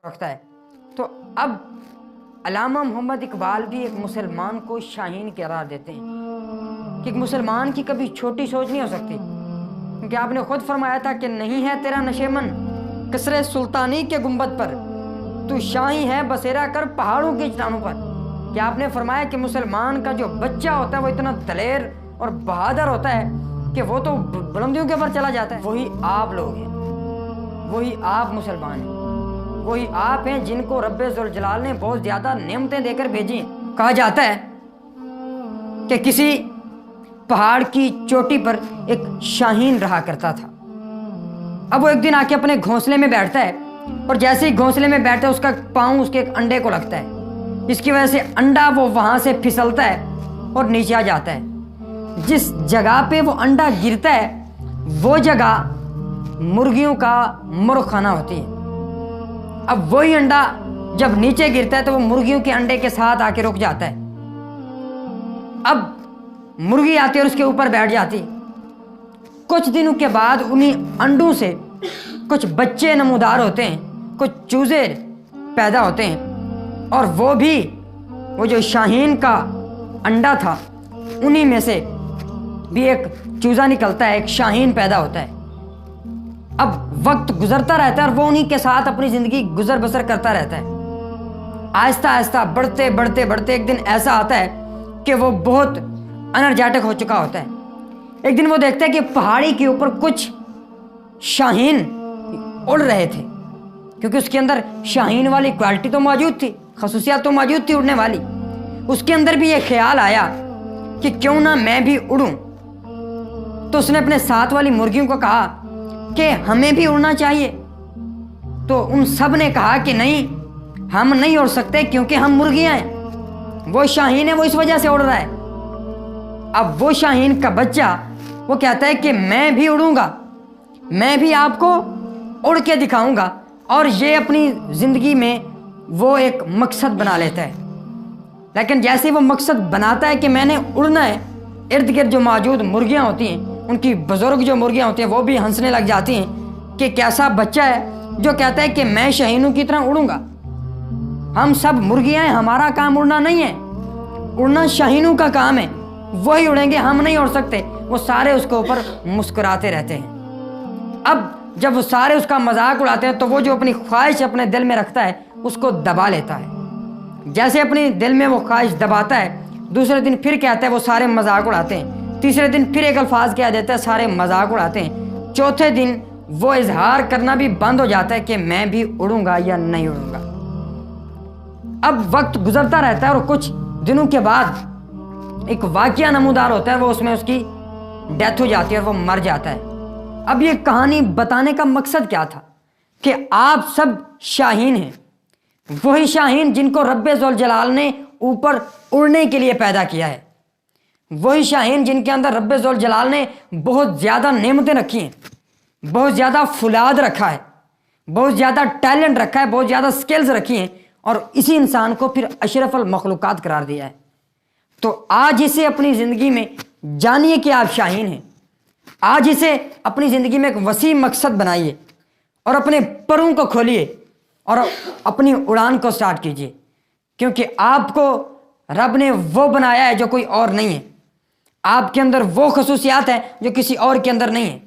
رکھتا ہے۔ تو اب علامہ محمد اقبال بھی ایک مسلمان کو شاہین قرار دیتے ہیں کہ ایک مسلمان کی کبھی چھوٹی سوچ نہیں ہو سکتی، کیونکہ آپ نے خود فرمایا تھا کہ نہیں ہے تیرا نشیمن کسرے سلطانی کے گنبد پر، تو شاہی ہے بسیرا کر پہاڑوں کی چٹانوں پر۔ کہ آپ نے فرمایا کہ مسلمان کا جو بچہ ہوتا ہے وہ اتنا دلیر اور بہادر ہوتا ہے کہ وہ تو بلندیوں کے اوپر چلا جاتا ہے۔ وہی آپ لوگ ہیں، وہی آپ مسلمان ہیں، وہی آپ ہیں جن کو رب ذوالجلال نے بہت زیادہ نعمتیں دے کر بھیجی ہیں۔ کہا جاتا ہے کہ کسی پہاڑ کی چوٹی پر ایک شاہین رہا کرتا تھا۔ اب وہ ایک دن آ کے اپنے گھونسلے میں بیٹھتا ہے، اور جیسے ہی گھونسلے میں بیٹھتا ہے اس کا پاؤں اس کے ایک انڈے کو لگتا ہے، جس کی وجہ سے انڈا وہ وہاں سے پھسلتا ہے اور نیچے آ جاتا ہے۔ جس جگہ پہ وہ انڈا گرتا ہے وہ جگہ مرغیوں کا مرغ خانہ ہوتی ہے۔ اب وہی انڈا جب نیچے گرتا ہے تو وہ مرغیوں کے انڈے کے ساتھ آ کے رک جاتا ہے۔ اب مرغی آتی ہے اور اس کے اوپر بیٹھ جاتی۔ کچھ دنوں کے بعد انہیں انڈوں سے کچھ بچے نمودار ہوتے ہیں، کچھ چوزے پیدا ہوتے ہیں، اور وہ بھی وہ جو شاہین کا انڈا تھا انہی میں سے بھی ایک چوزا نکلتا ہے، ایک شاہین پیدا ہوتا ہے۔ اب وقت گزرتا رہتا ہے اور وہ انہی کے ساتھ اپنی زندگی گزر بسر کرتا رہتا ہے۔ آہستہ آہستہ بڑھتے بڑھتے بڑھتے ایک دن ایسا آتا ہے کہ وہ بہت انرجیٹک ہو چکا ہوتا ہے۔ ایک دن وہ دیکھتا ہے کہ پہاڑی کے اوپر کچھ شاہین اڑ رہے تھے، کیونکہ اس کے اندر شاہین والی کوالٹی تو موجود تھی، خصوصیات تو موجود تھی اڑنے والی۔ اس کے اندر بھی یہ خیال آیا کہ کیوں نہ میں بھی اڑوں۔ تو اس نے اپنے ساتھ والی مرغیوں کو کہا کہ ہمیں بھی اڑنا چاہیے۔ تو ان سب نے کہا کہ نہیں، ہم نہیں اڑ سکتے کیونکہ ہم مرغیاں ہیں، وہ شاہین ہے وہ اس وجہ سے اڑ رہا ہے۔ اب وہ شاہین کا بچہ وہ کہتا ہے کہ میں بھی اڑوں گا، میں بھی آپ کو اڑ کے دکھاؤں گا، اور یہ اپنی زندگی میں وہ ایک مقصد بنا لیتا ہے۔ لیکن جیسے وہ مقصد بناتا ہے کہ میں نے اڑنا ہے، ارد گرد جو موجود مرغیاں ہوتی ہیں، ان کی بزرگ جو مرغیاں ہوتی ہیں وہ بھی ہنسنے لگ جاتی ہیں کہ کیسا بچہ ہے جو کہتا ہے کہ میں شاہینوں کی طرح اڑوں گا، ہم سب مرغیاں ہیں، ہمارا کام اڑنا نہیں ہے، اڑنا شاہینوں کا کام ہے، وہی اڑیں گے، ہم نہیں اڑ سکتے۔ وہ سارے اس کے اوپر مسکراتے رہتے ہیں۔ اب جب وہ سارے اس کا مذاق اڑاتے ہیں تو وہ جو اپنی خواہش اپنے دل میں رکھتا ہے اس کو دبا لیتا ہے۔ جیسے اپنے دل میں وہ خواہش دباتا ہے، دوسرے دن پھر کہتا ہے، وہ سارے مذاق اڑاتے ہیں، تیسرے دن پھر ایک الفاظ کہہ دیتا ہے، سارے مذاق اڑاتے ہیں، چوتھے دن وہ اظہار کرنا بھی بند ہو جاتا ہے کہ میں بھی اڑوں گا یا نہیں اڑوں گا۔ اب وقت گزرتا رہتا ہے اور کچھ دنوں کے بعد ایک واقعہ نمودار ہوتا ہے، وہ اس میں اس کی ڈیتھ ہو جاتی ہے اور وہ مر جاتا ہے۔ اب یہ کہانی بتانے کا مقصد کیا تھا کہ آپ سب شاہین ہیں، وہی شاہین جن کو رب ذوالجلال نے اوپر اڑنے کے لیے پیدا کیا ہے، وہی شاہین جن کے اندر رب ذوالجلال نے بہت زیادہ نعمتیں رکھی ہیں، بہت زیادہ فولاد رکھا ہے، بہت زیادہ ٹیلنٹ رکھا ہے، بہت زیادہ سکلز رکھی ہیں، اور اسی انسان کو پھر اشرف المخلوقات قرار دیا ہے۔ تو آج اسے اپنی زندگی میں جانیے کہ آپ شاہین ہیں، آج اسے اپنی زندگی میں ایک وسیع مقصد بنائیے اور اپنے پروں کو کھولیے اور اپنی اڑان کو سٹارٹ کیجیے، کیونکہ آپ کو رب نے وہ بنایا ہے جو کوئی اور نہیں ہے، آپ کے اندر وہ خصوصیات ہیں جو کسی اور کے اندر نہیں ہیں۔